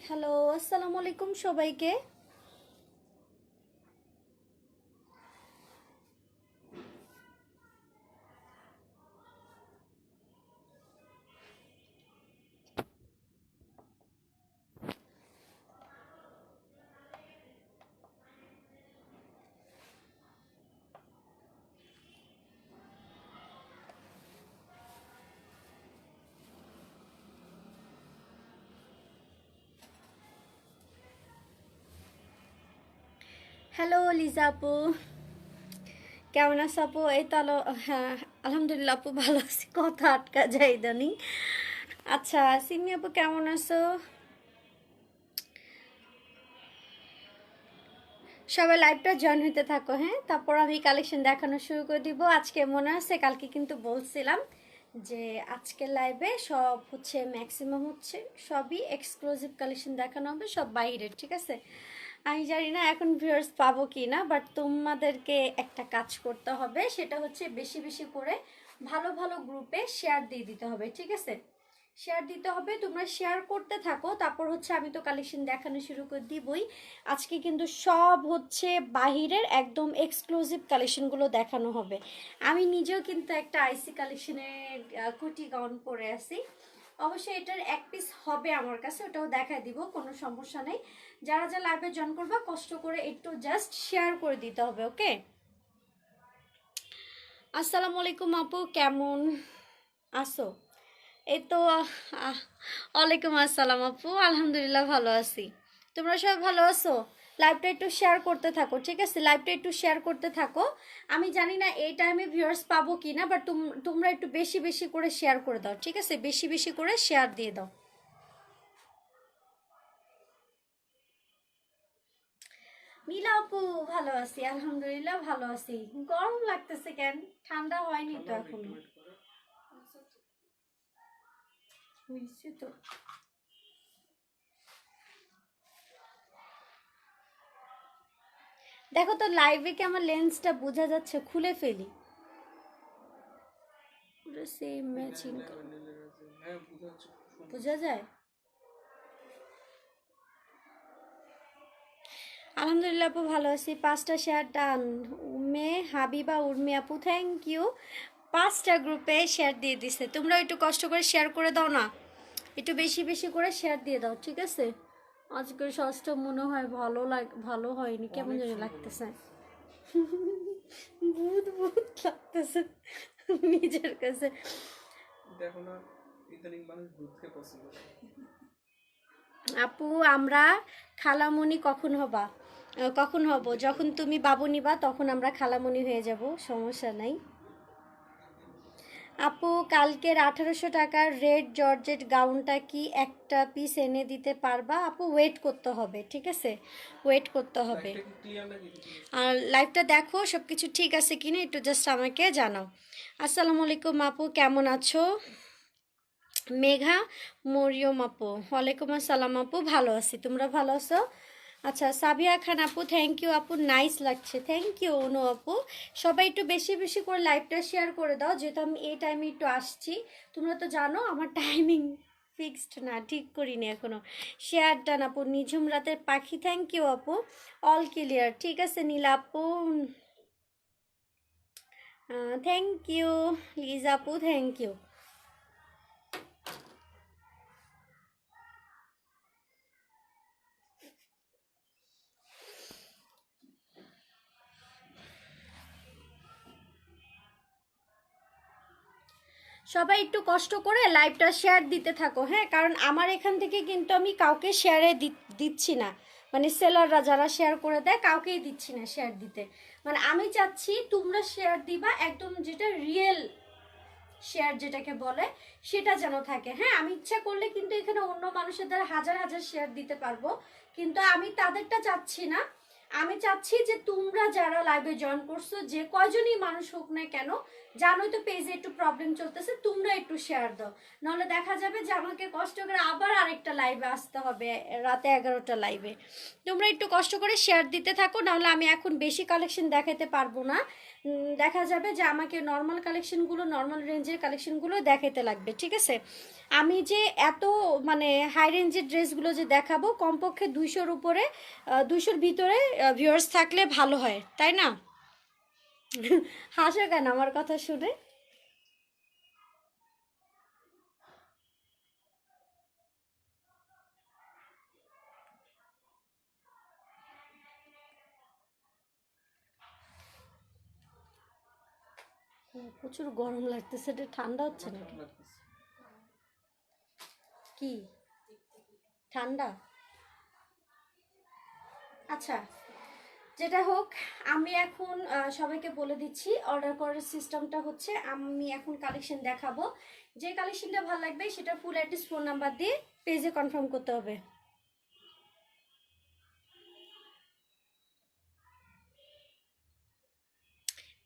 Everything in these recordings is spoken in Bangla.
হ্যালো, আসসালামু আলাইকুম সবাইকে। হ্যালো লিজা আপু, কেমন আছো আপু? এই তো হ্যাঁ, আলহামদুলিল্লাহ আপু, ভালো আছি। কথা আটকা যায় ইদানিং। আচ্ছা, সিমি আপু কেমন আছো? সবাই লাইভটা জয়েন হতে থাকো, হ্যাঁ? তারপর আমি কালেকশন দেখানো শুরু করে দিব। আজকে মনে আছে, কালকে কিন্তু বলছিলাম যে আজকের লাইভে সব হচ্ছে, ম্যাক্সিমাম হচ্ছে সবই এক্সক্লুসিভ কালেকশন দেখানো হবে, সব বাইরের, ঠিক আছে? আমি জানি না এখন ভিউয়ার্স পাবো কি না, বাট তোমাদেরকে একটা কাজ করতে হবে, সেটা হচ্ছে বেশি বেশি করে ভালো ভালো গ্রুপে শেয়ার দিয়ে দিতে হবে, ঠিক আছে? শেয়ার দিতে হবে, তোমরা শেয়ার করতে থাকো। তারপর হচ্ছে আমি তো কালেকশন দেখানো শুরু করে দিবই। আজকে কিন্তু সব হচ্ছে বাহিরের একদম এক্সক্লুসিভ কালেকশনগুলো দেখানো হবে। আমি নিজেও কিন্তু একটা আইসি কালেকশনের কুটি গাউন পরে আছি। অবশ্যই এটার এক পিস হবে আমার কাছে, ওটাও দেখায় দিব, কোনো সমস্যা নেই। যারা যা লাইভে জয়েন করবা কষ্ট করে একটু জাস্ট শেয়ার করে দিতে হবে, ওকে? আসসালামু আলাইকুম আপু, কেমন আছো? এই তো ওয়ালাইকুম আসসালাম আপু, আলহামদুলিল্লাহ ভালো আছি। তোমরা সবাই ভালো আছো? লাইভটা একটু শেয়ার করতে থাকো, ঠিক আছে? লাইভটা একটু শেয়ার করতে থাকো। আমি জানি না এই টাইমে ভিউয়ার্স পাবো কি না, বাট তোমরা একটু বেশি বেশি করে শেয়ার করে দাও, ঠিক আছে? বেশি বেশি করে শেয়ার দিয়ে দাও। মিলা আপু, ভালো আছি, আলহামদুলিল্লাহ ভালো আছি। গরম লাগতেছে কেন? ঠান্ডা হয়নি তো এখনো। বুঝছি তো। দেখো তো লাইভে কি আমার লেন্সটা বোঝা যাচ্ছে? খুলে ফেলি, পুরো সেম ম্যাচিং। বোঝা যায়? আলহামদুলিল্লাহ আপু ভালো আছি। 5টা শেয়ার ডান। উমে হাবিবা উর্মি আপু, থ্যাংক ইউ। 5টা গ্রুপে শেয়ার দিয়ে দিছে। তোমরা একটু কষ্ট করে শেয়ার করে দাও না, একটু বেশি বেশি করে শেয়ার দিয়ে দাও, ঠিক আছে? আজকে ষষ্ঠ মনে হয় ভালো হয়নি, কেমন জানি লাগতেছে। ভূত ভূত লাগতেছে নিজের কাছে। দেখো না, ইদানিং মানুষ ভূতকে পছন্দ করে। আপু, আমরা খালামণি কখন হবা? কখন হব? যখন তুমি বাবু নিবা তখন আমরা খালামণি হয়ে যাব, সমস্যা নাই। আপু, কালকের 1800 টাকার রেড জর্জেট গাউনটা কি একটা পিস এনে দিতে পারবা? আপু, ওয়েট করতে হবে, ঠিক আছে? ওয়েট করতে হবে। আর লাইভটা দেখো, সব কিছু ঠিক আছে কিনা একটু জাস্ট আমাকে জানাও। আসসালামু আলাইকুম আপু, কেমন আছো? মেঘা মরিয়ম আপু, ওয়ালাইকুম আসসালাম আপু, ভালো আছি। তোমরা ভালো আছো? আচ্ছা, সাবিয়া খান আপু, থ্যাংক ইউ আপু, নাইস লাগছে, থ্যাংক ইউ অনু আপু। সবাই একটু বেশি বেশি করে লাইভটা শেয়ার করে দাও, যেহেতু আমি এই টাইমে একটু আসছি। তোমরা তো জানো আমার টাইমিং ফিক্সড না, ঠিক করিনি এখনো। শেয়ার ডান আপু। নিঝুম রাতের পাখি, থ্যাংক ইউ আপু। অল ক্লিয়ার, ঠিক আছে নীলা আপু, থ্যাংক ইউ। লিজা আপু, থ্যাংক ইউ। সবাই একটু কষ্ট করে লাইভটা শেয়ার দিতে থাকো, হ্যাঁ? কারণ আমার এখান থেকে কিন্তু আমি কাউকে শেয়ারে দিচ্ছি না, মানে সেলাররা যারা শেয়ার করে দেয় কাউকেই দিচ্ছি না শেয়ার দিতে। মানে আমি চাচ্ছি তোমরা শেয়ার দিবা, একদম যেটা রিয়েল শেয়ার যেটাকে বলে সেটা যেন থাকে, হ্যাঁ? আমি ইচ্ছা করলে কিন্তু এখানে অন্য মানুষের দ্বারা হাজার হাজার শেয়ার দিতে পারবো, কিন্তু আমি তাদেরটা চাচ্ছি না। আমি চাচ্ছি যে তোমরা যারা লাইভে জয়েন করছো, যে কয়জনই মানুষ হোক না কেন, জানোই তো পেজে একটু প্রবলেম চলতেছে, তোমরা একটু শেয়ার দাও। নাহলে দেখা যাবে যে আমাকে কষ্ট করে আবার আরেকটা লাইভে আসতে হবে, রাতে 11টা লাইভে। তোমরা একটু কষ্ট করে শেয়ার দিতে থাকো, নাহলে আমি এখন বেশি কালেকশন দেখাতে পারবো না। দেখা যাবে যে আমাকে নর্মাল কালেকশনগুলো, নর্মাল রেঞ্জের কালেকশনগুলো দেখাতে লাগবে, ঠিক আছে? আমি যে এত মানে হাই রেঞ্জের ড্রেসগুলো যে দেখাবো, কমপক্ষে 200-র উপরে, 200-র ভিতরে ভিউয়ার্স থাকলে ভালো হয়, তাই না? হাসো কেন আমার কথা শুনে? প্রচুর গরম লাগতেছে, এটা ঠান্ডা হচ্ছে নাকি? কি ঠান্ডা? আচ্ছা, যেটা হোক, আমি এখন সবাইকে বলে দিচ্ছি অর্ডার করার সিস্টেমটা হচ্ছে, আমি এখন কালেকশন দেখাবো, যে কালেকশনটা ভালো লাগবে সেটা ফুল অ্যাড্রেস ফোন নাম্বার দিয়ে পেজে কনফার্ম করতে হবে।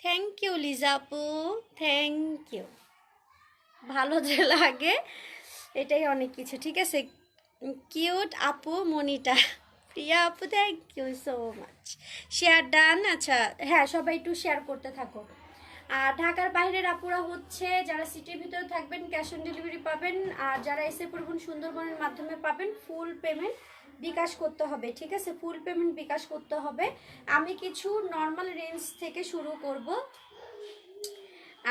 থ্যাংক ইউ লিজা আপু, থ্যাংক ইউ। ভালো যে লাগে এটাই অনেক কিছু, ঠিক আছে? কিউট আপু মনিটা, প্রিয়া আপু, thank you so much. Share done. আচ্ছা, হ্যাঁ, সবাই একটু শেয়ার করতে থাকো। আর ঢাকার বাইরের আপুরা হচ্ছে যারা সিটির ভিতরে থাকবেন ক্যাশ অন ডেলিভারি পাবেন, আর যারা এসে পরিবহন সুন্দরবনের মাধ্যমে পাবেন ফুল পেমেন্ট বিকাশ করতে হবে, ঠিক আছে? ফুল পেমেন্ট বিকাশ করতে হবে। আমি কিছু নর্মাল রেঞ্জ থেকে শুরু করব।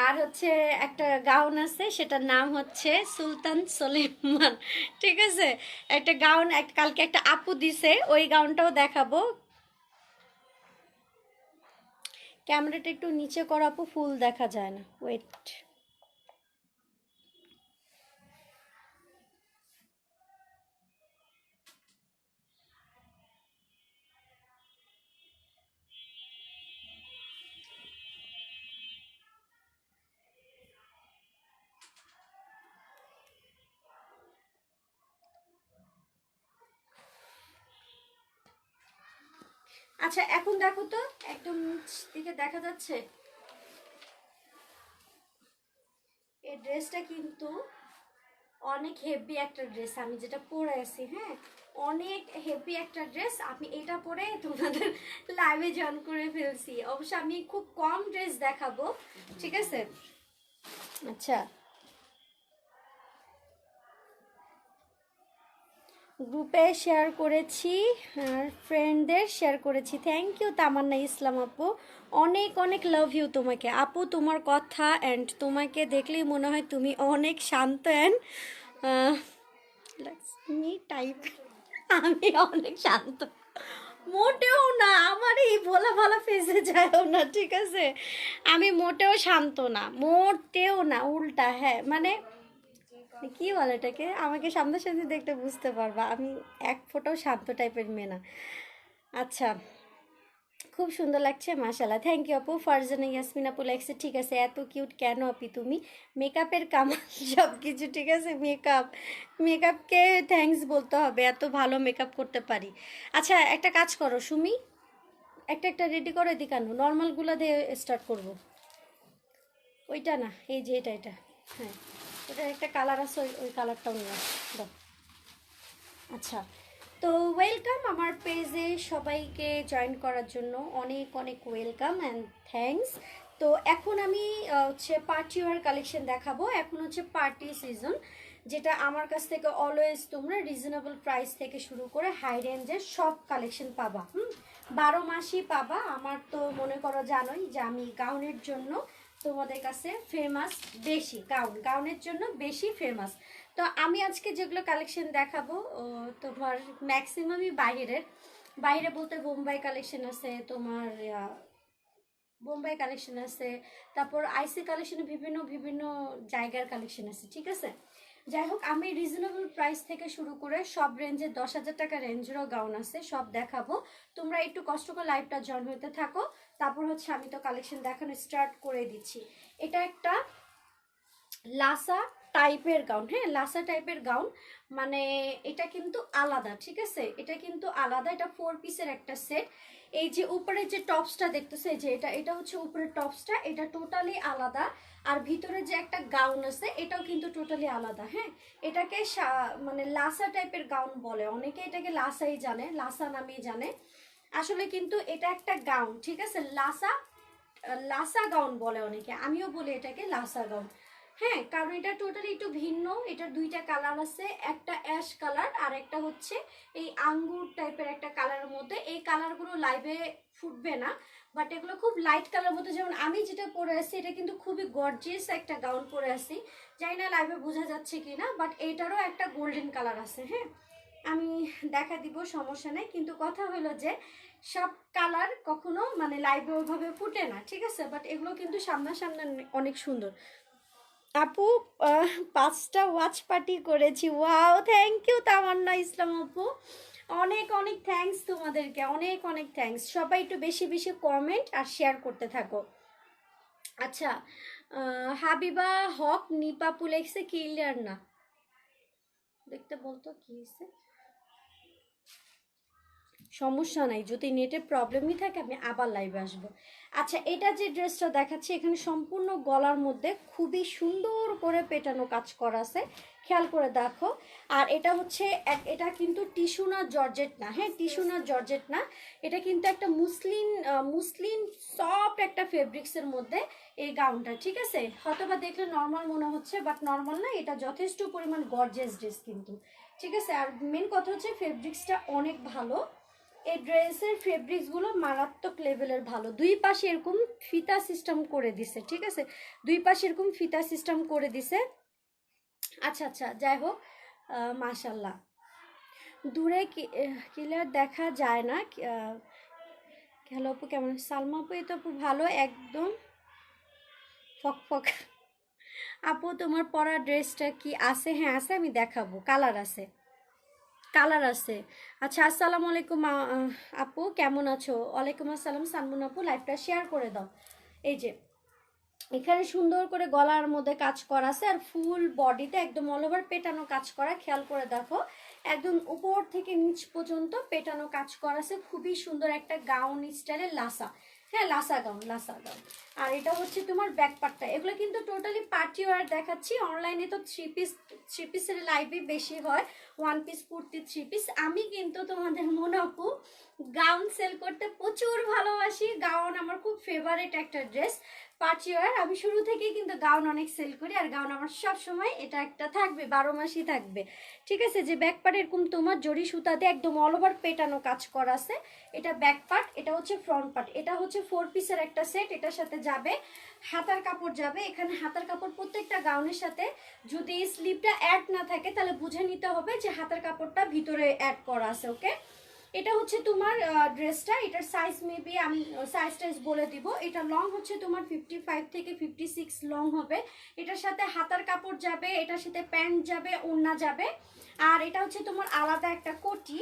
আর হচ্ছে একটা গাউন আছে, সেটার নাম হচ্ছে সুলতান সলেমান, ঠিক আছে? একটা গাউন কালকে একটা আপু দিছে, ওই গাউনটাও দেখাবো। ক্যামেরাটা একটু নিচে করা আপু, ফুল দেখা যায় না, ওয়েট। আচ্ছা, এখন দেখো তো, একদম নিচ দিকে দেখা যাচ্ছে? এই ড্রেসটা কিন্তু অনেক হেভি একটা ড্রেস, আমি যেটা পরে আছি, হ্যাঁ, অনেক হেভি একটা ড্রেস। আমি এটা পরে তোমাদের লাইভে জয়েন করে ফেলছি। অবশ্য আমি খুব কম ড্রেস দেখাবো, ঠিক আছে? আচ্ছা, গ্রুপে শেয়ার করেছি আর ফ্রেন্ডদের শেয়ার করেছি। থ্যাংক ইউ তামান্না ইসলাম আপু, অনেক অনেক লাভ ইউ তোমাকে আপু। তোমার কথা অ্যান্ড তোমাকে দেখলেই মনে হয় তুমি অনেক শান্ত অ্যান্ড মি টাইপ। আমি অনেক শান্ত, মোটেও না, আমার এই ভোলা ভালা ফেসে যায়ও না, ঠিক আছে? আমি মোটেও শান্ত না, মোটেও না, উল্টা। হ্যাঁ, মানে কি বলে এটাকে, আমাকে সামনাসামনি দেখতে বুঝতে পারবা আমি এক ফোঁটাও শান্ত টাইপের মেয়ে না। আচ্ছা, খুব সুন্দর লাগছে, মাশাল্লাহ, থ্যাংক ইউ আপু। ফারজানা ইয়াসমিন আপু লাগছে, ঠিক আছে, এত কিউট কেন আপি তুমি? মেকআপের কামাল সব কিছু, ঠিক আছে? মেকআপকে থ্যাঙ্কস বলতে হবে, এত ভালো মেকআপ করতে পারি। আচ্ছা, একটা কাজ করো সুমি, একটা একটা রেডি করো, এদিকে আনো, নর্মালগুলো দিয়ে স্টার্ট করব। ওইটা না, এই যে এটা, হ্যাঁ, ওটার একটা কালার আছে, ওই কালারটাও নিয়ে দাও। আচ্ছা, তো ওয়েলকাম আমার পেজে সবাইকে জয়েন করার জন্য, অনেক অনেক ওয়েলকাম অ্যান্ড থ্যাঙ্কস। তো এখন আমি হচ্ছে পার্টি ওয়ার কালেকশন দেখাবো। এখন হচ্ছে পার্টি সিজন, যেটা আমার কাছ থেকে অলওয়েজ তোমরা রিজনেবল প্রাইস থেকে শুরু করে হাই রেঞ্জের সব কালেকশন পাবা। 12 মাসই পাবা। আমার তো মনে করো জানোই যে আমি গাউনের জন্য তোমাদের কাছে ফেমাস, বেশি গাউনের জন্য বেশি ফেমাস। তো আমি আজকে যেগুলো কালেকশন দেখাবো তোমার ম্যাক্সিমামই বাইরে বলতে বোম্বাই কালেকশন আছে তোমার, বোম্বাই কালেকশন আছে, তারপর আইসি কালেকশনে বিভিন্ন বিভিন্ন জায়গার কালেকশন আছে, ঠিক আছে? যাই হোক, আমি রিজনেবল প্রাইস থেকে শুরু করে সব রেঞ্জে 10,000 টাকা রেঞ্জেরও গাউন আছে, সব দেখাবো। তোমরা একটু কষ্ট করে লাইভটা জয়েন হতে থাকো, তারপর হচ্ছে আমি তো কালেকশন দেখানো স্টার্ট করে দিচ্ছি। এটা একটা লাসা টাইপের গাউন, হ্যাঁ, লাসা টাইপের গাউন, মানে এটা কিন্তু আলাদা, ঠিক আছে? এটা কিন্তু আলাদা, এটা 4 পিসের একটা সেট। এই যে উপরে যে টপসটা দেখতেছে, যে এটা হচ্ছে উপরের টপসটা, এটা টোটালি আলাদা। আর ভিতরে যে একটা গাউন আছে, এটাও কিন্তু টোটালি আলাদা, হ্যাঁ। এটাকে মানে লাসা টাইপের গাউন বলে, অনেকে এটাকে লাসাই জানে, লাসা নামেই জানে। আসলে কিন্তু এটা একটা গাউন, ঠিক আছে? লাসা লাসা গাউন বলে অনেকে, আমিও বলি এটাকে লাসা গাউন। হ্যাঁ, কারণ এটা টোটালি একটু ভিন্ন। এটার দুইটা কালার আছে, একটা অ্যাশ কালার আর একটা হচ্ছে এই আঙ্গুর টাইপের একটা কালারের মধ্যে। এই কালারগুলো লাইভে ফুটবে না, বাট এগুলো খুব লাইট কালার মধ্যে। যেমন আমি যেটা পরে আছি এটা কিন্তু খুবই গর্জিয়াস একটা গাউন পরে আছি, জানি না লাইভে বোঝা যাচ্ছে কিনা, বাট এইটারও একটা গোল্ডেন কালার আছে। হ্যাঁ, আমি দেখা দিব, সমস্যা নেই। কিন্তু কথা হলো যে সব কালার কখনো মানে লাইভে ওইভাবে ফুটে না, ঠিক আছে? বাট এগুলো কিন্তু সামনাসামনি অনেক সুন্দর। আপু 5টা ওয়াচ পার্টি করেছি, ওয়াও, থ্যাংক ইউ তামান্না ইসলাম আপু, অনেক অনেক থ্যাঙ্কস তোমাদেরকে, অনেক অনেক থ্যাঙ্কস। সবাই একটু বেশি বেশি কমেন্ট আর শেয়ার করতে থাকো। আচ্ছা, হাবিবা হক নিপাপু লেখছে ক্লিয়ার না, দেখতে বলতো কি হয়েছে। সমস্যা নাই, যদি নেটের প্রবলেমই থাকে আমি আবার লাইভে আসবো। আচ্ছা, এটা যে ড্রেসটা দেখাচ্ছি এখানে সম্পূর্ণ গলার মধ্যে খুবই সুন্দর করে পেটানো কাজ করা আছে, খেয়াল করে দেখো। আর এটা হচ্ছে এটা কিন্তু টিস্যু না জর্জেট না, হ্যাঁ টিস্যু না জর্জেট না, এটা কিন্তু একটা মুসলিন সফট একটা ফেব্রিক্সের মধ্যে এই গাউনটা, ঠিক আছে? হয়তোবা দেখলে নর্মাল মনে হচ্ছে, বাট নর্মাল না, এটা যথেষ্ট পরিমাণ গর্জিয়াস ড্রেস কিন্তু, ঠিক আছে? আর মেন কথা হচ্ছে ফেব্রিক্সটা অনেক ভালো। এই ড্রেসের ফেব্রিক্সগুলো মারাত্মক লেভেলের ভালো। দুই পাশে এরকম ফিতা সিস্টেম করে দিছে, ঠিক আছে? দুই পাশে এরকম ফিতা সিস্টেম করে দিছে। আচ্ছা আচ্ছা, যাই হোক, মাশাল্লাহ। দূরে ক্লিয়ার দেখা যায় না। হ্যালো আপু, কেমন? সালমা আপু, এই তো আপু ভালো, একদম ফক ফক। আপু তোমার পরা ড্রেসটা কি আছে? হ্যাঁ আছে, আমি দেখাবো, কালার আছে, কালার আছে। আচ্ছা, আসসালামু আলাইকুম আপু, কেমন আছো? ওয়ালাইকুম আসসালাম সানমুন আপু, লাইভটা শেয়ার করে দাও। এই যে এখানে সুন্দর করে গলার মধ্যে কাজ করা আছে, আর ফুল বডিতে একদম অল ওভার পেটানো কাজ করা, খেয়াল করে দেখো, একদম উপর থেকে নিচ পর্যন্ত পেটানো কাজ করা আছে। খুবই সুন্দর একটা গাউন স্টাইলের লাসা, হ্যাঁ লাসা গাউন, লাসা গাউন। আর এটা হচ্ছে তোমার ব্যাক পার্টটা। এগুলো কিন্তু টোটালি পার্টি ওয়ার দেখাচ্ছি। অনলাইনে তো থ্রি পিসের লাইভে বেশি হয়, one piece kurti, three piece. আমি কিন্তু তোমাদের মনে আপু গাউন সেল করতে প্রচুর ভালোবাসি। গাউন আমার খুব ফেভারিট একটা ড্রেস, পার্টি ওয়ার। আমি শুরু থেকেই কিন্তু গাউন অনেক সেল করি, আর গাউন আমার সব সময় এটা একটা থাকবে, 12 মাসই থাকবে, ঠিক আছে? যে ব্যাক পার্ট এরকম তোমার জরি সুতা দিয়ে একদম অল ওভার পেটানো কাজ করা আছে, এটা ব্যাক পার্ট। এটা হচ্ছে ফ্রন্ট পার্ট। এটা হচ্ছে 4 পিসের একটা সেট, এটার সাথে যাবে হাতার কাপড় যাবে। এখানে হাতার কাপড় প্রত্যেকটা গাউনের সাথে, যদি স্লিপটা অ্যাড না থাকে তাহলে বুঝে নিতে হবে যে হাতার কাপড়টা ভিতরে অ্যাড করা আছে, ওকে? এটা হচ্ছে তোমার ড্রেসটা, এটার সাইজ মেবি আমি সাইজ টাইজ বলে দিব। এটা লং হচ্ছে তোমার 55 থেকে 56 লং হবে। এটার সাথে হাতার কাপড় যাবে, এটার সাথে প্যান্ট যাবে, ওড়না যাবে। আর এটা হচ্ছে তোমার আলাদা একটা কোটি,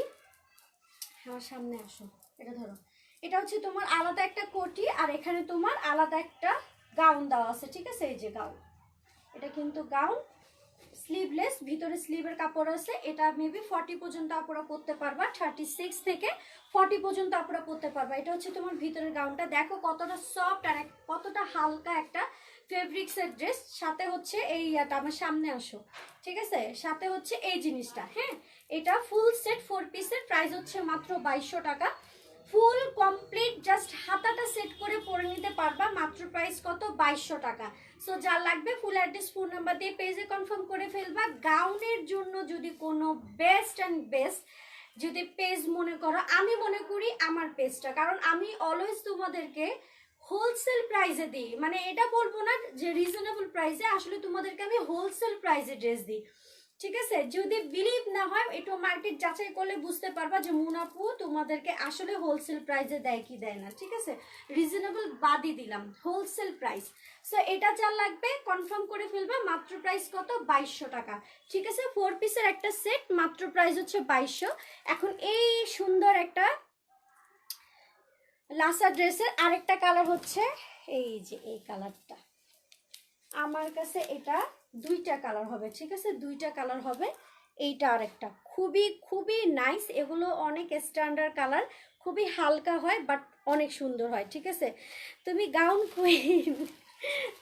আমার সামনে আসো, এটা ধরো। এটা হচ্ছে তোমার আলাদা একটা কোটি, আর এখানে তোমার আলাদা একটা গাউন দেওয়া আছে, ঠিক আছে? এই যে গাউন, এটা কিন্তু গাউন স্লিভলেস, ভিতরে স্লিভের কাপড় আছে। এটা মেবি 40 পর্যন্ত আপনারা পরতে পারবা, 36 থেকে 40 পর্যন্ত আপনারা পরতে পারবা। এটা হচ্ছে তোমার ভিতরের গাউনটা, দেখো কতটা সফট আর কতটা হালকা একটা ফেব্রিক্সের ড্রেস। সাথে হচ্ছে এই আমার সামনে আসো, ঠিক আছে? সাথে হচ্ছে এই জিনিসটা, হ্যাঁ এটা ফুল সেট 4 পিসের, প্রাইস হচ্ছে মাত্র 2200 টাকা। ফুল কমপ্লিট জাস্ট হাতাটা সেট করে পরে নিতে পারবা, মাত্র প্রাইস কত? 2200 টাকা। সো যা লাগবে ফুল অ্যাড্রেস ফোন নাম্বার দিয়ে পেজে কনফার্ম করে ফেলবা। গাউনের জন্য যদি কোনো বেস্ট অ্যান্ড বেস্ট যদি পেজ মনে করো, আমি মনে করি আমার পেজটা, কারণ আমি অলওয়েজ তোমাদেরকে হোলসেল প্রাইসে দিই। মানে এটা বলবো না যে রিজনেবল প্রাইসে, আসলে তোমাদেরকে আমি হোলসেল প্রাইসে ড্রেস দিই, ঠিক আছে? যদি বিলিভ না হয় একটু মার্কেট যাচাই করলে বুঝতে পারবা যে মুনাপু তোমাদেরকে আসলে হোলসেল প্রাইসে দেয় কি দেয় না, ঠিক আছে? রিজনেবল বাদই দিলাম, হোলসেল প্রাইস। সো এটা যা লাগবে কনফার্ম করে ফেলবা, মাত্র প্রাইস কত? 2200 টাকা, ঠিক আছে? 4 পিসের একটা সেট, মাত্র প্রাইস হচ্ছে 2200। এখন এই সুন্দর একটা লাসা ড্রেসের আরেকটা কালার হচ্ছে এই যে এই কালারটা, আমার কাছে এটা দুইটা কালার হবে, ঠিক আছে? দুইটা কালার হবে, এইটা আরেকটা খুবই খুবই নাইস। এগুলো অনেক স্ট্যান্ডার্ড কালার, খুবই হালকা হয় বাট অনেক সুন্দর হয়, ঠিক আছে? তুমি গাউন কুইন,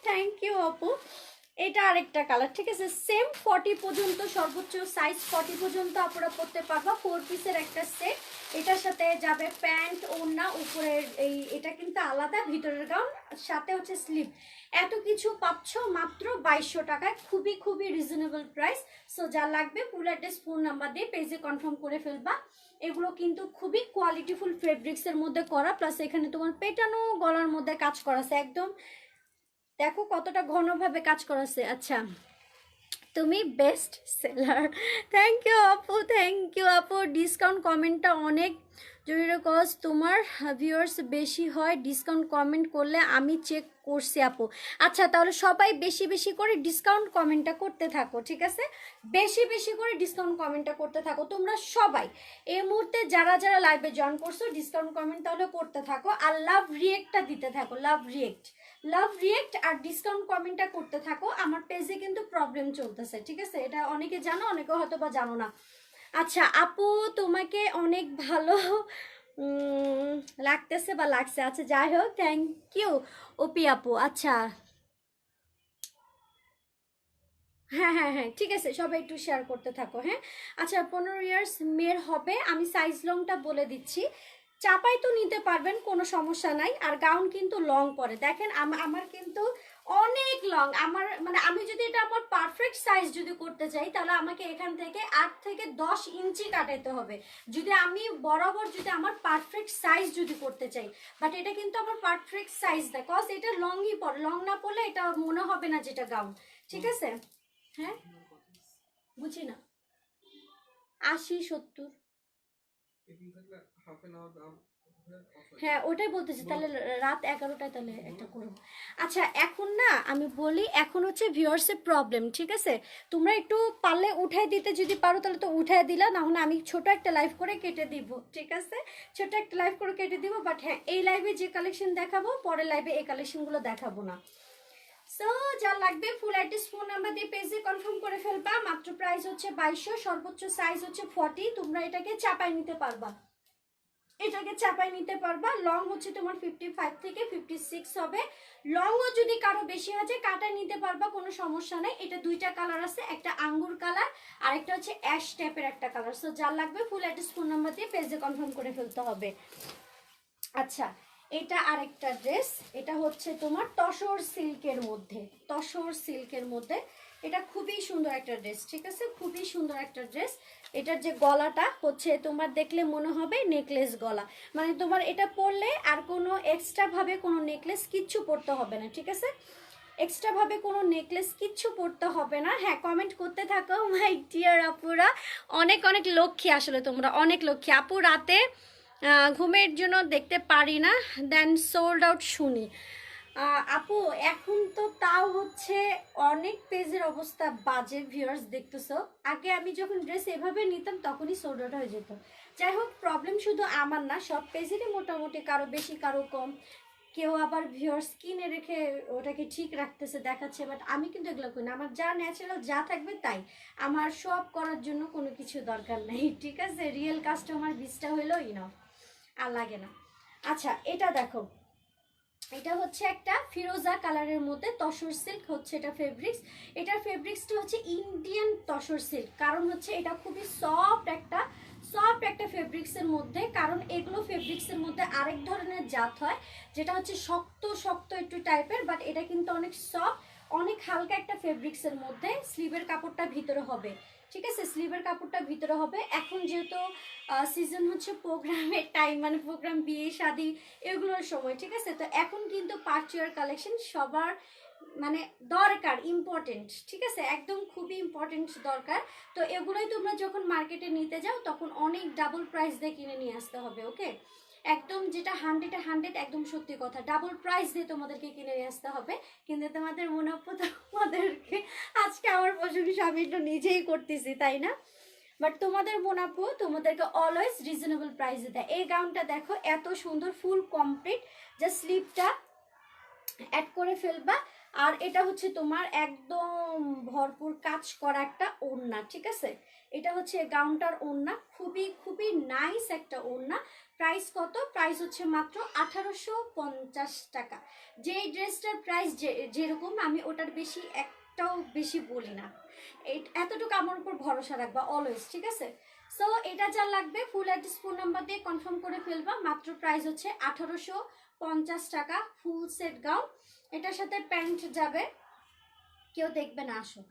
থ্যাংক ইউ আপু। এটা আরেকটা কালার, ঠিক আছে। সেম 40 পর্যন্ত, সর্বোচ্চ সাইজ 40 পর্যন্ত আপনারা পরতে পারবা। 4 পিসের একটা সেট। এটার সাথে যাবে প্যান্ট, ওড়না, উপরের এটা কিন্তু আলাদা, ভিতরের গাউন, সাথে হচ্ছে স্লিভ। এত কিছু পাচ্ছ মাত্র 2200 টাকায়, খুবই খুবই রিজনেবল প্রাইস। সো যা লাগবে ফুল অ্যাড্রেস, ফোন নাম্বার দিয়ে পেজে কনফার্ম করে ফেলবা। এগুলো কিন্তু খুবই কোয়ালিটিফুল ফেব্রিক্সের মধ্যে করা, প্লাস এখানে তোমার পেটানো গলার মধ্যে কাজ করা আছে একদম। দেখো কতটা ঘনভাবে কাজ করাছে। আচ্ছা, তুমি বেস্ট সেলার। থ্যাংক ইউ আপু, থ্যাংক ইউ আপু। ডিসকাউন্ট কমেন্টটা অনেক জরুরি, কজ তোমার ভিউয়ার্স বেশি হয়। ডিসকাউন্ট কমেন্ট করলে আমি চেক করছি আপু। আচ্ছা, তাহলে সবাই বেশি বেশি করে ডিসকাউন্ট কমেন্টটা করতে থাকো, ঠিক আছে? বেশি বেশি করে ডিসকাউন্ট কমেন্টটা করতে থাকো তোমরা সবাই। এই মুহূর্তে যারা যারা লাইভে জয়েন করছো, ডিসকাউন্ট কমেন্ট তাহলে করতে থাকো, আর লাভ রিয়েক্টটা দিতে থাকো। লাভ রিয়েক্ট, লাভ রিয়েক্ট আর ডিসকাউন্ট কমেন্টটা করতে থাকো। আমার পেজে কিন্তু প্রবলেম চলতেছে, ঠিক আছে? এটা অনেকে জানো, অনেকে হয়তো বা জানো না। আচ্ছা আপু, তোমাকে অনেক ভালো লাগতেছে বা লাগছে। আচ্ছা যাই হোক, থ্যাংক ইউ ওপি আপু। আচ্ছা, হ্যাঁ হ্যাঁ হ্যাঁ, ঠিক আছে, সবাই একটু শেয়ার করতে থাকো। হ্যাঁ, আচ্ছা, 15 ইয়ার্স মেয়ের হবে। আমি সাইজ লংটা বলে দিচ্ছি। চাপাই তো নিতে পারবেন, কোনো সমস্যা নাই। আর গাউন কিন্তু লং পরে, দেখেন আমার কিন্তু অনেক লং। আমার মানে আমি যদি এটা আমার পারফেক্ট সাইজ যদি করতে চাই, তাহলে আমাকে এখান থেকে 8 থেকে 10 ইঞ্চি কাটাতে হবে, যদি আমি বরাবর যদি আমার পারফেক্ট সাইজ যদি করতে চাই। বাট এটা কিন্তু আমার পারফেক্ট সাইজ না, কজ এটা লংই পরে। লং না পরলে এটা মনে হবে না যেটা গাউন, ঠিক আছে? হ্যাঁ, বুঝি না। 80 70। হ্যাঁ, ওটাই বলতেছি, তাহলে রাত 11টায় তাহলে একটা করবো। আচ্ছা, এখন না আমি বলি, এখন হচ্ছে ভিউয়ার্সের প্রবলেম, ঠিক আছে? তোমরা একটু পারলে উঠাই দিতে যদি পারো তাহলে তো উঠাই দিলা, না হলে আমি ছোট একটা লাইভ করে কেটে দিব, ঠিক আছে? ছোট একটা লাইভ করে কেটে দিব। বাট হ্যাঁ, এই লাইভে যে কালেকশন দেখাবো, পরের লাইভে এই কালেকশনগুলো দেখাবো না। সো যা লাগবে ফুল অ্যাড্রেস, ফোন নাম্বার দিয়ে পেজে কনফার্ম করে ফেলবা। মাত্র প্রাইস হচ্ছে 2200, সর্বোচ্চ সাইজ হচ্ছে 40। তোমরা এটাকে চাপাই নিতে পারবা, এটাকে চাপাই নিতে পারবা। লং হচ্ছে তোমার 55 থেকে 56 হবে। লংও যদি কারো বেশি হয় কাটা নিতে পারবা, কোনো সমস্যা নেই। এটা দুইটা কালার আছে, একটা আঙ্গুর কালার আর একটা হচ্ছে অ্যাশ টাইপের একটা কালার। সো যা লাগবে ফুল অ্যাড্রেস, ফোন নাম্বার দিয়ে পেজে কনফার্ম করে ফেলতে হবে। আচ্ছা, এটা আরেকটা ড্রেস। এটা হচ্ছে তোমার তসর সিল্কের মধ্যে, তসর সিল্কের মধ্যে। এটা খুবই সুন্দর একটা ড্রেস, ঠিক আছে? খুবই সুন্দর একটা ড্রেস। এটার যে গলাটা হচ্ছে তোমার দেখলে মনে হবে নেকলেস গলা, মানে তোমার এটা পরলে আর কোনো এক্সট্রা ভাবে কোনো নেকলেস কিচ্ছু পরতে হবে না, ঠিক আছে? এক্সট্রা ভাবে কোনো নেকলেস কিচ্ছু পরতে হবে না। হ্যাঁ, কমেন্ট করতে থাকো মাই ডিয়ার আপুরা। অনেক অনেক লক্ষ্মী, আসলে তোমরা অনেক লক্ষ্মী আপু। রাতে ঘুমের জন্য দেখতে পারি না, দেন সোল্ড আউট শুনি। আপু এখন তো তাও হচ্ছে অনেক পেজের অবস্থা বাজে, ভিউয়ার্স দেখতেছো। আগে আমি যখন ড্রেস এভাবে নিতাম তখনই সোল্ড আউট হয়ে যেত। যাই হোক, প্রবলেম শুধু আমার না, সব পেজেরই মোটামুটি, কারো বেশি কারো কম। কেউ আবার ভিউয়ার্স কিনে রেখে ওটাকে ঠিক রাখতেছে, দেখাচ্ছে। বাট আমি কিন্তু এগুলো করি না, আমার যা ন্যাচারাল যা থাকবে তাই। আমার সব করার জন্য কোনো কিছু দরকার নেই, ঠিক আছে? রিয়েল কাস্টমার 20টা হইলেও ইনাফ, আর লাগে না। আচ্ছা, এটা দেখো, এটা হচ্ছে একটা ফিরোজা কালারের মধ্যে তসর সিল্ক হচ্ছে এটা ফেব্রিক্স। এটার ফেব্রিক্সটা হচ্ছে ইন্ডিয়ান তসর সিল্ক, কারণ হচ্ছে এটা খুবই সফট একটা ফেব্রিক্সের মধ্যে। কারণ এগুলো ফেব্রিক্সের মধ্যে আরেক ধরনের জাত হয়, যেটা হচ্ছে শক্ত শক্ত একটু টাইপের, বাট এটা কিন্তু অনেক সফট, অনেক হালকা একটা ফেব্রিক্সের মধ্যে। স্লিভের কাপড়টা ভিতরে হবে, ঠিক আছে? স্লিভের কাপড়টা ভিতরে হবে। এখন যেহেতু সিজন হচ্ছে প্রোগ্রামের টাইম, মানে প্রোগ্রাম, বিয়ে শাদী এগুলোর সময়, ঠিক আছে? তো এখন কিন্তু পার্টিওয়ার কালেকশন সবার মানে দরকার, ইম্পর্টেন্ট, ঠিক আছে? একদম খুবই ইম্পর্টেন্ট দরকার। তো এগুলোই তোমরা যখন মার্কেটে নিতে যাও তখন অনেক ডাবল প্রাইস দিয়ে কিনে নিয়ে আসতে হবে, ওকে? একদম যেটা 100 একদম সত্যি কথা, ডাবল প্রাইস দিয়ে তোমাদেরকে কিনে নিয়ে আসতে হবে। কিন্তু তোমাদের মনে হতো তোমাদেরকে আজকে আমার প্রশংসা আমি একটু নিজেই করতেছি, তাই না? বাট তোমাদের বোনাপু তোমাদেরকে অলওয়েজ রিজনেবল প্রাইসে দেয়। এই গাউনটা দেখো এত সুন্দর, ফুল কমপ্লিট, জাস্ট স্লিভটা অ্যাড করে ফেলবা। আর এটা হচ্ছে তোমার একদম ভরপুর কাজ করা একটা ওড়না, ঠিক আছে? এটা হচ্ছে গাউনটার ওড়না, খুবই খুবই নাইস একটা ওড়না। প্রাইস কত? প্রাইস হচ্ছে মাত্র 1850 টাকা। যেই ড্রেসটার প্রাইস যেরকম, আমি ওটার বেশি এক একটাও বেশি বলি না, এতটুকু আমার উপর ভরসা রাখবা অলওয়েজ, ঠিক আছে? সো এটা যা লাগবে ফুল অ্যাড্রেস ফোন নাম্বার দিয়ে কনফার্ম করে ফেলবা। মাত্র প্রাইস হচ্ছে 1850 টাকা ফুল সেট গাউন। এটার সাথে প্যান্ট যাবে, কেউ দেখবে না, আসো।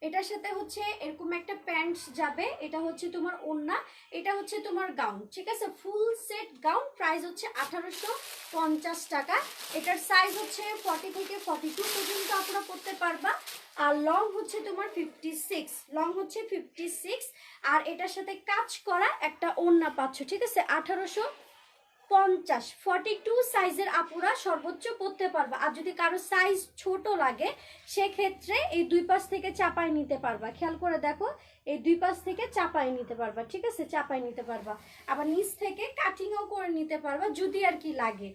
এটার সাথে হচ্ছে এরকম একটা প্যান্ট যাবে, এটা হচ্ছে তোমার ওড়না, এটা হচ্ছে তোমার গাউন, ঠিক আছে? ফুল সেট গাউন, প্রাইস হচ্ছে 1850 টাকা। এটার সাইজ হচ্ছে 40 থেকে 42 পর্যন্ত আপনারা পড়তে পারবা। আর লং হচ্ছে তোমার 56, লং হচ্ছে 56। আর এটার সাথে কাজ করা একটা ওড়না পাচ্ছ, ঠিক আছে? 1850 42 সাইজের আপুরা সর্বোচ্চ পড়তে পারবা। আর যদি কারো সাইজ ছোট লাগে সেক্ষেত্রে এই দুই পাশ থেকে চাপায় নিতে পারবা। খেয়াল করে দেখো, এই দুই পাশ থেকে চাপায় নিতে পারবা, ঠিক আছে? চাপায় নিতে পারবা, আবার নিচ থেকে কাটিংও করে নিতে পারবা যদি আর কি লাগে।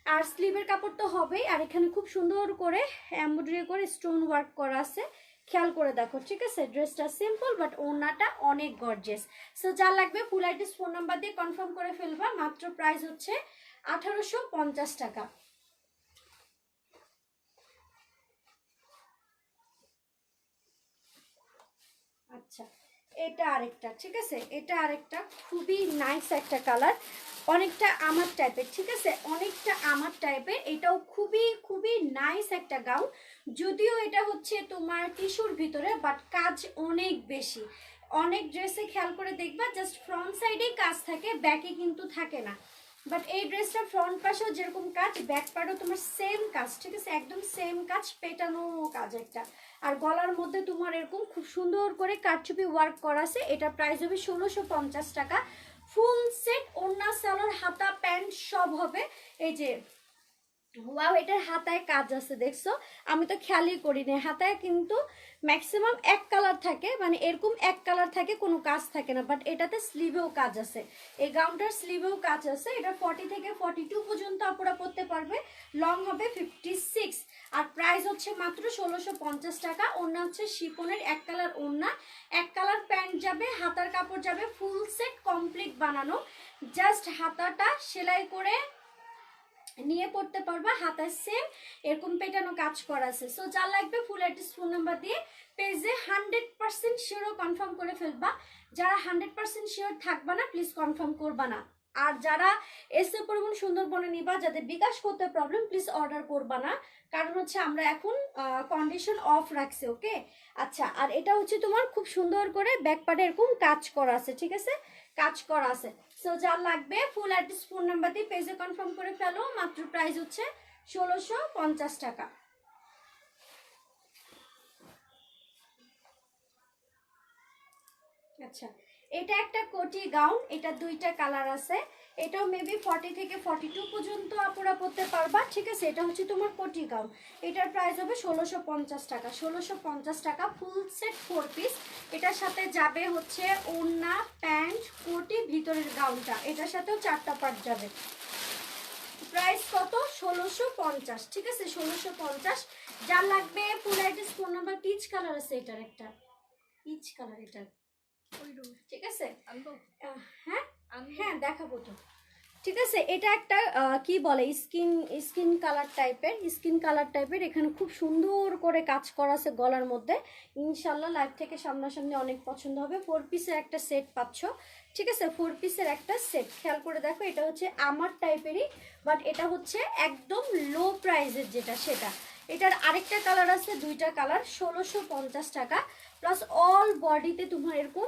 আর স্লিভের কাপড় তো হবেই, আর এখানে খুব সুন্দর করে এমব্রয়ডারি করে স্টোন ওয়ার্ক করা আছে, খেয়াল করে দেখো, ঠিক আছে? ড্রেসটা সিম্পল বাট ওড়নাটা অনেক গর্জিয়াস। সো যা লাগবে ফুল অ্যাড্রেস ফোন নাম্বার দিয়ে কনফার্ম করে ফেলবা। মাত্র প্রাইস হচ্ছে 1850 টাকা। আচ্ছা, এটা আরেকটা, ঠিক আছে? এটা আরেকটা খুবই নাইস একটা কালার, অনেকটা আমার টাইপের, ঠিক আছে? অনেকটা আমার টাইপের, এটাও খুবই খুবই নাইস একটা গাউন। যদিও এটা হচ্ছে তোমার টিস্যুর ভিতরে, বাট কাজ অনেক বেশি। অনেক ড্রেসে খেয়াল করে দেখবা জাস্ট ফ্রন্ট সাইডেই কাজ থাকে, ব্যাকে কিন্তু থাকে না। বাট এই ড্রেসটা ফ্রন্ট পাশেও যেরকম কাজ, ব্যাক পার্টও তোমার সেম কাজ, ঠিক আছে? একদম সেম কাজ, পেটানো কাজ একটা। আর গলার মধ্যে তোমার এরকম খুব সুন্দর করে কারচুপি ওয়ার্ক করা আছে। এটা প্রাইস হবে 1650 টাকা। ফুল সেট ওড়না, সালোয়ার, হাতা, প্যান্ট সব হবে। এই যে ওয়াও, এটার হাতায় কাজ আছে দেখছো? আমি তো খেয়ালই করিনি, হাতায় কিন্তু ম্যাক্সিমাম এক কালার থাকে, মানে এরকম এক কালার থাকে, কোনো কাজ থাকে না। বাট এটাতে স্লিভেও কাজ আছে, এই গাউনটার স্লিভেও কাজ আছে। এটা 40 থেকে 42 পর্যন্ত আপনারা পরতে পারবে, লং হবে 56। আর প্রাইস হচ্ছে মাত্র 1650 টাকা। ওড়না হচ্ছে শিফনের এক কালার ওড়না, এক কালার প্যান্ট যাবে, হাতার কাপড় যাবে ফুল সেট কমপ্লিট বানানো। জাস্ট হাতাটা সেলাই করে নিয়ে পড়তে পারবা, হাতায় সেম এরকম পেটানো কাজ করা আছে। সো যা লাগবে ফুল অ্যাড্রেস ফোন নাম্বার দিয়ে পেজে 100% শিওর কনফার্ম করে ফেলবা। যারা 100% শিওর থাকবা না প্লিজ কনফার্ম করবা না। আর যারা এসে পরিবহন সুন্দরবনে নিবা, যাদের বিকাশ করতে প্রবলেম, প্লিজ অর্ডার করবা না, কারণ হচ্ছে আমরা এখন কন্ডিশন অফ রাখছি, ওকে? আচ্ছা, আর এটা হচ্ছে তোমার খুব সুন্দর করে ব্যাক পার্টে এরকম কাজ করা আছে, ঠিক আছে? কাজ করা আছে। সো যা লাগবে ফুল অ্যাড্রেস ফোন নাম্বার দিয়ে পেজে কনফার্ম করে ফেলো। মাত্র প্রাইস হচ্ছে 1650 টাকা। আচ্ছা, এটা একটা কোটি গাউন, এটা দুইটা কালার আছে। এটাও মেবি 40 থেকে 42 পর্যন্ত আপুরা পরতে পারবা, ঠিক আছে? এটা হচ্ছে তোমার কোটি গাউন, এটার প্রাইস হবে 1650 টাকা। 1650 টাকা ফুল সেট 4 পিস। এটার সাথে যাবে হচ্ছে ওড়না, প্যান্ট, কোটি, ভিতরের গাউনটা, এটার সাথেও 4টা পার্ট যাবে। প্রাইস কত? 1650, ঠিক আছে? 1650। যা লাগবে full address phone number, peach colour আছে এটার একটা, পিচ কালার এটার, ঠিক আছে? হ্যাঁ হ্যাঁ দেখাবো তো, ঠিক আছে? এটা একটা কি বলে স্কিন স্কিন কালার টাইপের, স্কিন কালার টাইপের। এখানে খুব সুন্দর করে কাজ করা আছে গলার মধ্যে। ইনশাল্লাহ লাইভ থেকে সামনাসামনি অনেক পছন্দ হবে। 4 পিসের একটা সেট পাচ্ছ, ঠিক আছে? 4 পিসের একটা সেট, খেয়াল করে দেখো। এটা হচ্ছে আমার টাইপেরই, বাট এটা হচ্ছে একদম লো প্রাইসের যেটা সেটা। এটার আরেকটা কালার আছে, দুইটা কালার, 1650 টাকা। প্লাস অল বডিতে তোমার এরকম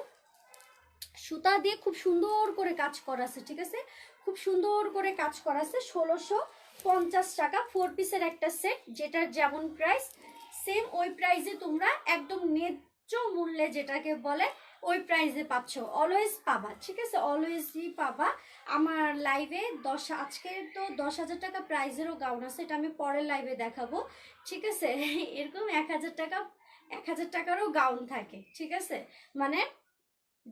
সুতা দিয়ে খুব সুন্দর করে কাজ করা আছে, ঠিক আছে? খুব সুন্দর করে কাজ করা আছে। 1650 টাকা 4 পিসের একটা সেট, যেটার যেমন প্রাইস সেম ওই প্রাইসে তোমরা একদম ন্যায্য মূল্যে যেটাকে বলে ওই প্রাইসে পাচ্ছ, অলওয়েজ পাবা, ঠিক আছে? অলওয়েজই পাবা। আমার লাইভে আজকে তো 10,000 টাকা প্রাইজেরও গাউন আছে, এটা আমি পরের লাইভে দেখাবো, ঠিক আছে? এরকম 1000 টাকারও গাউন থাকে, ঠিক আছে? মানে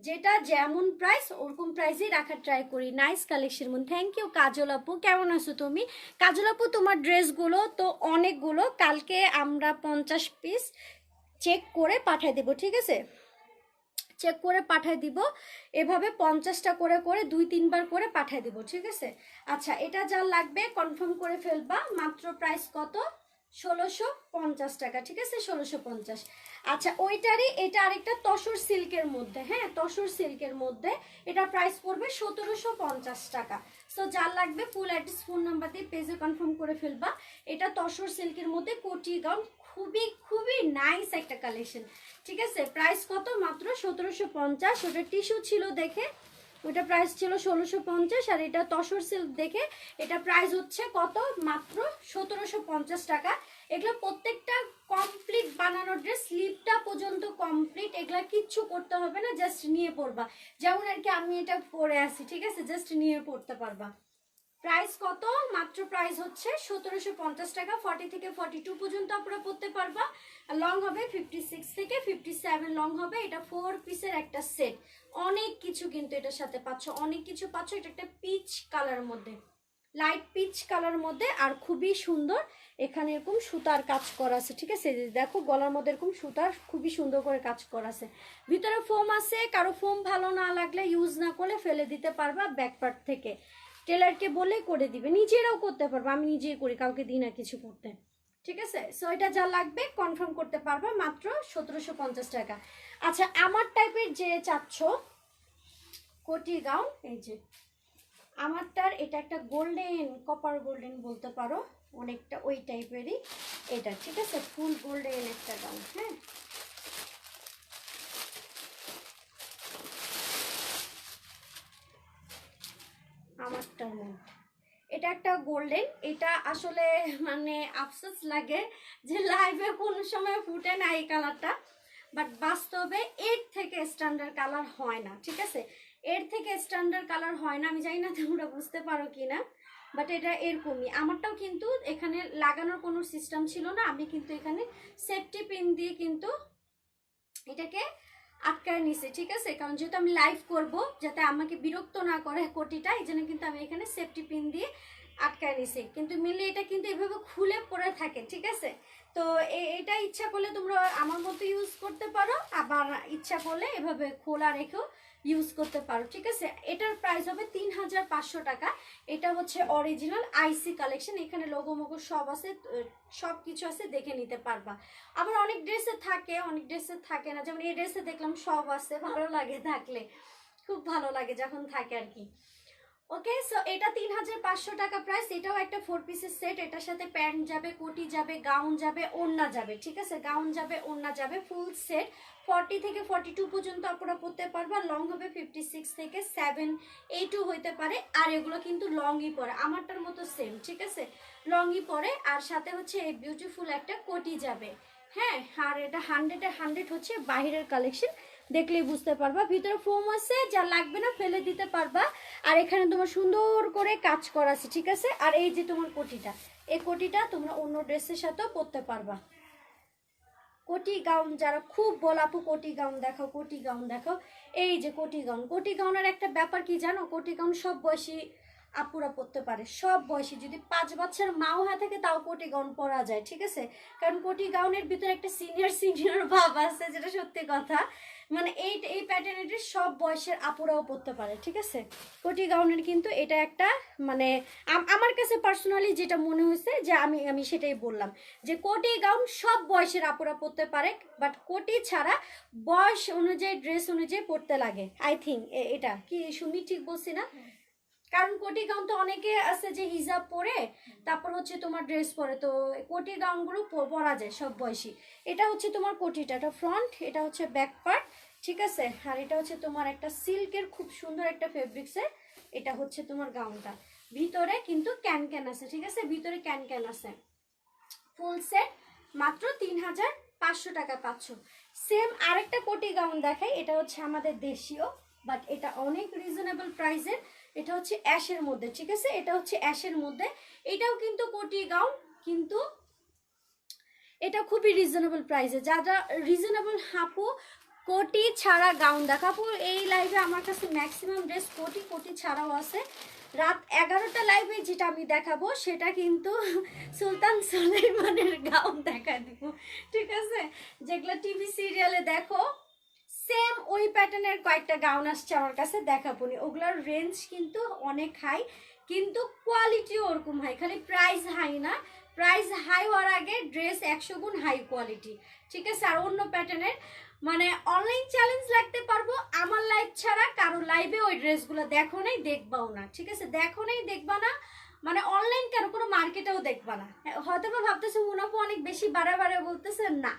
যেটা যেমন প্রাইস ওরকম প্রাইসেই রাখার ট্রাই করি। নাইস কালেকশন মন, থ্যাংক ইউ। কাজল আপু কেমন আছো তুমি? কাজল আপু তোমার ড্রেসগুলো তো অনেকগুলো, কালকে আমরা 50 পিস চেক করে পাঠিয়ে দেবো, ঠিক আছে? চেক করে পাঠিয়ে দিব, এভাবে 50টা করে করে 2-3 বার করে পাঠিয়ে দিব, ঠিক আছে? আচ্ছা, এটা যা লাগবে কনফার্ম করে ফেলবা। মাত্র প্রাইস কত? 1650 টাকা, ঠিক আছে, 1650। আচ্ছা ওইটারই এটা আরেকটা তসর সিল্কের মধ্যে, হ্যাঁ তসর সিল্কের মধ্যে, এটা প্রাইস পড়বে 1750 টাকা। সো যার লাগবে ফুল অ্যাড্রেস ফোন নাম্বার দিয়ে পেজে কনফার্ম করে ফেলবা। এটা তসর সিল্কের মধ্যে কোটি গাউন, খুবই খুবই নাইস একটা কালেকশন, ঠিক আছে। প্রাইস কত? মাত্র 1750। ওটা টিস্যু ছিল দেখে ওটা প্রাইস ছিল 1650, আর এটা তসর সিল্ক দেখে এটা প্রাইস হচ্ছে কত? মাত্র 1750 টাকা। এগুলো প্রত্যেকটা কমপ্লিট বানানোর ড্রেস, স্লিপটা পর্যন্ত কমপ্লিট, এগুলা কিচ্ছু করতে হবে না, জাস্ট নিয়ে পড়বা। যেমন আর কি আমি এটা পরে আসি, ঠিক আছে, জাস্ট নিয়ে পড়তে পারবা। প্রাইস কত? মাত্র প্রাইস হচ্ছে 1750 টাকা। 40 থেকে 42 পর্যন্ত আপনারা পড়তে পারবা। লং হবে 56 থেকে 57 লং হবে। এটা 4 পিসের একটা সেট। অনেক কিছু কিন্তু এটার সাথে পাচ্ছ, অনেক কিছু পাচ্ছ। এটা একটা পিচ কালার মধ্যে, লাইট পিচ কালার মধ্যে, আর খুবই সুন্দর। এখানে এরকম সুতার কাজ করা আছে, ঠিক আছে, দেখো গলার মধ্যে এরকম সুতার খুবই সুন্দর করে কাজ করা আছে। ভিতরে ফোম আছে, কারো ফোম ভালো না লাগলে ইউজ না করলে ফেলে দিতে পারবা ব্যাক পার্ট থেকে। টেলারকে বলে করে দিবে, নিজেরাও করতে পারবো, আমি নিজেই করি, কাউকে দিই না কিছু করতে, ঠিক আছে। সো এটা যা লাগবে কনফার্ম করতে পারবা মাত্র 1750 টাকা। আচ্ছা আমার টাইপের যে চাচ্ছ কোটি গাউন, এই যে আমারটার এটা একটা গোল্ডেন, কপার গোল্ডেন বলতে পারো, অনেকটা ওই টাইপেরই এটা, ঠিক আছে, ফুল গোল্ডেন একটা গাউন, হ্যাঁ। আমারটার মধ্যে এটা একটা গোল্ডেন, এটা আসলে মানে আফসোস লাগে যে লাইভে কোনো সময় ফুটে না এই কালারটা, বাট বাস্তবে এর থেকে স্ট্যান্ডার্ড কালার হয় না, ঠিক আছে, এর থেকে স্ট্যান্ডার্ড কালার হয় না। আমি জানি না তোমরা বুঝতে পারো কি না, বাট এটা এরকমই। আমারটাও কিন্তু এখানে লাগানোর কোনো সিস্টেম ছিল না, আমি কিন্তু এখানে সেফটি পিন দিয়ে কিন্তু এটাকে আটকায় নিছে, ঠিক আছে, কারণ যেহেতু আমি লাইভ করব যাতে আমাকে বিরক্ত না করে কোটিটা, এই জন্য কিন্তু আমি এখানে সেফটি পিন দিয়ে আটকায় নিছি। কিন্তু মিলে এটা কিন্তু এভাবে খুলে পড়ে থাকে, ঠিক আছে। তো এটা ইচ্ছা করলে তোমরা আমার মতো ইউজ করতে পারো, আবার ইচ্ছা করলে এভাবে খোলা রেখেও ইউজ করতে পারো, ঠিক আছে। এটার প্রাইস হবে 3500 টাকা। এটা হচ্ছে অরিজিনাল আইসি কালেকশন, এখানে লোগো মোগো সব আছে, সব কিছু আছে, দেখে নিতে পারবা। আবার অনেক ড্রেসে থাকে, অনেক ড্রেসে থাকে না, যেমন এই ড্রেসে দেখলাম সব আছে, ভালো লাগে থাকলে, খুব ভালো লাগে যখন থাকে আর কি। ওকে, সো এটা 3500 টাকা প্রাইস। এটাও একটা 4 পিসের সেট, এটার সাথে প্যান্ট যাবে, কোটি যাবে, গাউন যাবে, ওড়না যাবে, ঠিক আছে, গাউন যাবে, ওড়না যাবে, ফুল সেট। 40 থেকে 42 পর্যন্ত আপনারা পড়তে পারবা। লং হবে 56 থেকে 7-8ও হইতে পারে, আর এগুলো কিন্তু লংই পরে, আমারটার মতো সেম, ঠিক আছে, লংই পরে। আর সাথে হচ্ছে এই বিউটিফুল একটা কোটি যাবে, হ্যাঁ। আর এটা 100-100 হচ্ছে বাহিরের কালেকশন, দেখলেই বুঝতে পারবা। ভিতরে ফোম আছে, যা লাগবে না ফেলে দিতে পারবা। আর এখানে তোমার সুন্দর করে কাজ করা আছে, ঠিক আছে। আর এই যে তোমার কোটিটা, এই কোটিটা তোমরা অন্য ড্রেসের সাথেও পরতে পারবা। কোটি গাউন যারা খুব বলাপু কোটি গাউন দেখাও, কোটি গাউন দেখাও, এই যে কোটি গাউন। কোটি গাউনের একটা ব্যাপার কি জানো, কোটি গাউন সব বয়সী আপুরা পরতে পারে, সব বয়সী, যদি 5 বছর মাও হয়ে থাকে তাও কোটি গাউন পরা যায়, ঠিক আছে। কারণ কোটি গাউনের ভিতরে একটা সিনিয়র সিনিয়র ভাব আছে, যেটা সত্যি কথা, মানে এই প্যাটার্নটি সব বয়সের আপুরাও পরতে পারে, ঠিক আছে। কোটি গাউনের কিন্তু এটা একটা মানে আমার কাছে পার্সোনালি যেটা মনে হয়েছে যে আমি সেটাই বললাম, যে কোটি গাউন সব বয়সের আপুরা পরতে পারে, বাট কোটি ছাড়া বয়স অনুযায়ী ড্রেস অনুযায়ী পরতে লাগে, আই থিঙ্ক। এটা কি সুমি ঠিক বলছি না? কারণ কোটি গাউন তো অনেকে আছে যে হিজাব পরে তারপর হচ্ছে তোমার ড্রেস পরে, তো কোটি গাউনগুলো পরা যায় সব বয়সী। এটা হচ্ছে তোমার কোটিটা, এটা ফ্রন্ট, এটা হচ্ছে ব্যাক পার্ট, ঠিক আছে। আর এটা হচ্ছে তোমার একটা সিল্কের খুব সুন্দর একটা ফেব্রিক্সের, এটা হচ্ছে তোমার গাউনটা। ভিতরে কিন্তু ক্যান ক্যান আছে, ঠিক আছে, ভিতরে ক্যান ক্যান আছে। ফুল সেট মাত্র 3500 টাকা পাচ্ছ। সেম আরেকটা কোটি গাউন দেখাই, এটা হচ্ছে আমাদের দেশীয়, বাট এটা অনেক রিজনেবল প্রাইসের। এটা হচ্ছে অ্যাশের মধ্যে, ঠিক আছে, এটা হচ্ছে অ্যাশের মধ্যে। এটাও কিন্তু কোটি গাউন, কিন্তু এটা খুবই রিজনেবল প্রাইসে। যারা রিজনেবল হাপু কোটি ছাড়া গাউন দেখাবো এই লাইভে, আমার কাছে ম্যাক্সিমাম ড্রেস কোটি কোটি ছাড়াও আছে। রাত 11টা লাইভে যেটা আমি দেখাবো সেটা কিন্তু সুলতান সুলাইমানের গাউন দেখা দিব, ঠিক আছে, যেগুলো টিভি সিরিয়ালে দেখো সেম ওই প্যাটার্নের কয়েকটা গাউন আসছে আমার কাছে, দেখাবো নি। ওগুলোর রেঞ্জ কিন্তু অনেক হাই, কিন্তু কোয়ালিটিও ওরকম হাই, খালি প্রাইস হাই না, প্রাইস হাই হওয়ার আগে ড্রেস 100 গুণ হাই কোয়ালিটি, ঠিক আছে। আর অন্য প্যাটার্নের মানে অনলাইন চ্যালেঞ্জ লাগতে পারবো, আমার লাইভ ছাড়া কারো লাইভে ওই ড্রেসগুলো দেখো নাই, দেখবাও না, ঠিক আছে। দেখো নাই, দেখবা না, মানে অনলাইন কেন কোনো মার্কেটেও দেখবা না। হয়তো বা ভাবতেছে মুনাফা অনেক বেশি বারে বলতেছে, না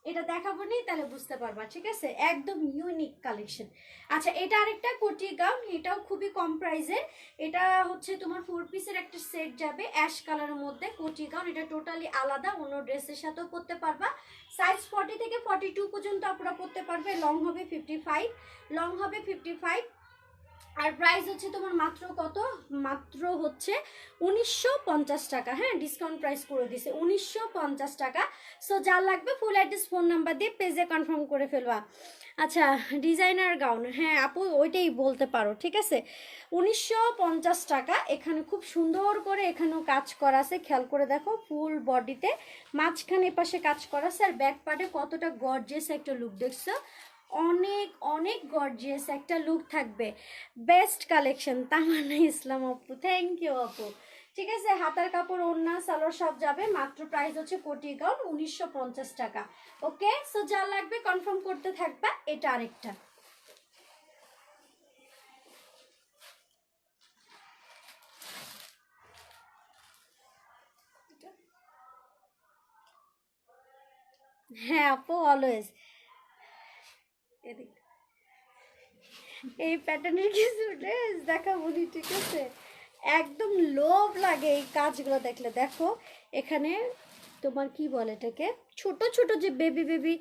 এটা দেখাবো নি, তাহলে বুঝতে পারবা, ঠিক আছে। একদম ইউনিক কালেকশন। আচ্ছা, এটা আরেকটা কোটি গাউন, এটাও খুবই কম প্রাইসে। এটা হচ্ছে তোমার 4 পিসের একটা সেট যাবে অ্যাশ কালারের মধ্যে, কোটি গাউন। এটা টোটালি আলাদা, অন্য ড্রেসের সাথেও পরতে পারবা। সাইজ 40 থেকে 42 পর্যন্ত আপনারা পরতে পারবে। লং হবে 55, লং হবে 55। আর প্রাইস হচ্ছে তোমার মাত্র কত, মাত্র হচ্ছে 1950 টাকা। হ্যাঁ, ডিসকাউন্ট প্রাইস করে দিছে 1950 টাকা। সো যা লাগবে ফুল অ্যাড্রেস ফোন নাম্বার দিয়ে পেজে কনফার্ম করে ফেলবা। আচ্ছা, ডিজাইনার গাউন, হ্যাঁ আপু ওইটাই বলতে পারো, ঠিক আছে। 1950 টাকা। এখানে খুব সুন্দর করে এখানেও কাজ করা আছে, খেয়াল করে দেখো, ফুল বডিতে মাঝখানে পাশে কাজ করা আছে। আর ব্যাক পার্টে কতটা গর্জিয়াস একটা লুক দেখছো, অনেক অনেক গর্জিয়াস একটা লুক থাকবে। বেস্ট কালেকশন তামান্না ইসলাম আপু, থ্যাংক ইউ আপু, ঠিক আছে। হাতার কাপড়, ওড়না, সালোয়ার সব যাবে। মাত্র প্রাইস হচ্ছে কোটি গাউন 1950 টাকা। ওকে, সো যা লাগবে কনফার্ম করতে থাকবা। এটা আরেকটা, হ্যাঁ আপু অলওয়েজ। এই প্যাটার্নের কিছু ড্রেস দেখাবো, ঠিক আছে। একদম লোভ লাগে এই কাজগুলো দেখলে। দেখো এখানে তোমার কি বলে এটাকে, ছোট ছোট যে বেবি বেবি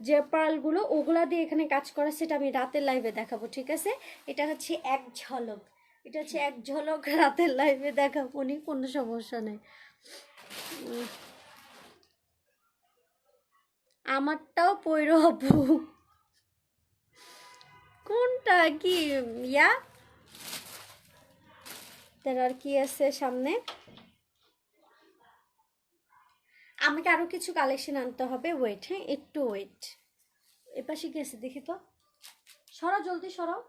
যে পার্লগুলো, ওগুলা দিয়ে এখানে কাজ করা, সেটা আমি রাতের লাইভে দেখাবো, ঠিক আছে। এটা হচ্ছে এক ঝলক, এটা হচ্ছে এক ঝলক, রাতের লাইভে দেখাবো, নি কোনো সমস্যা নেই। আমারটাও পৈর আপু, কোনটা কি ইয়া, তার আর কি আছে সামনে। আমাকে আরো কিছু কালেকশন আনতে হবে, ওয়েট, হ্যাঁ একটু ওয়েট। এপাশে কি আছে দেখি তো, সরাও জলদি সরাও।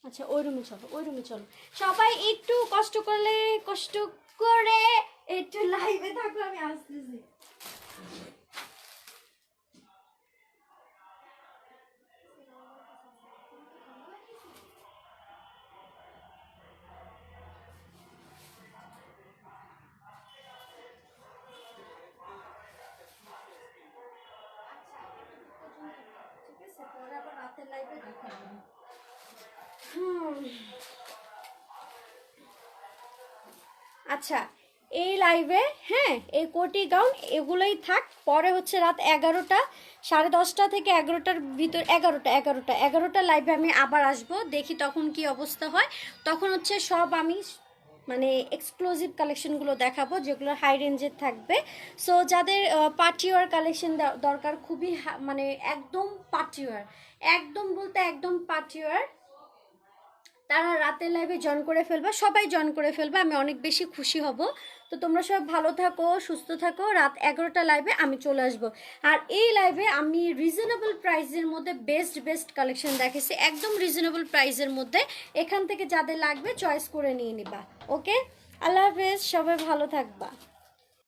আচ্ছা, ওই রুমে চলো, ওই রুমে চলো। সবাই একটু কষ্ট করলে, কষ্ট করে একটু লাইভে থাকো, আমি আসতেছি। ঠিক আছে, পরে আবার রাতের লাইভে দেখা হবে। আচ্ছা, এই লাইভে, হ্যাঁ এই কোটি গাউন এগুলোই থাক। পরে হচ্ছে রাত 11টা, 10:30 থেকে 11টার ভিতর, 11টা লাইভে আমি আবার আসবো, দেখি তখন কি অবস্থা হয়। তখন হচ্ছে সব আমি মানে এক্সক্লুসিভ কালেকশনগুলো দেখাবো, যেগুলো হাই রেঞ্জের থাকবে। সো যাদের পার্টিওয়ার কালেকশন দরকার, খুবই মানে একদম পার্টিওয়ার, একদম বলতে একদম পার্টিওয়ার, তারা রাতের লাইভে জয়েন করে ফেলবা, সবাই জয়েন করে ফেলবা, আমি অনেক বেশি খুশি হব। তো তোমরা সব ভালো থাকো, সুস্থ থাকো। রাত 11টা লাইভে আমি চলে আসব। আর এই লাইভে আমি রিজনেবল প্রাইসের মধ্যে বেস্ট বেস্ট কালেকশন দেখেছি, একদম রিজনেবল প্রাইসের মধ্যে। এখান থেকে যাদের লাগবে চয়েস করে নিয়ে নিবা। ওকে, আল্লাহ হাফেজ, সবাই ভালো থাকবা।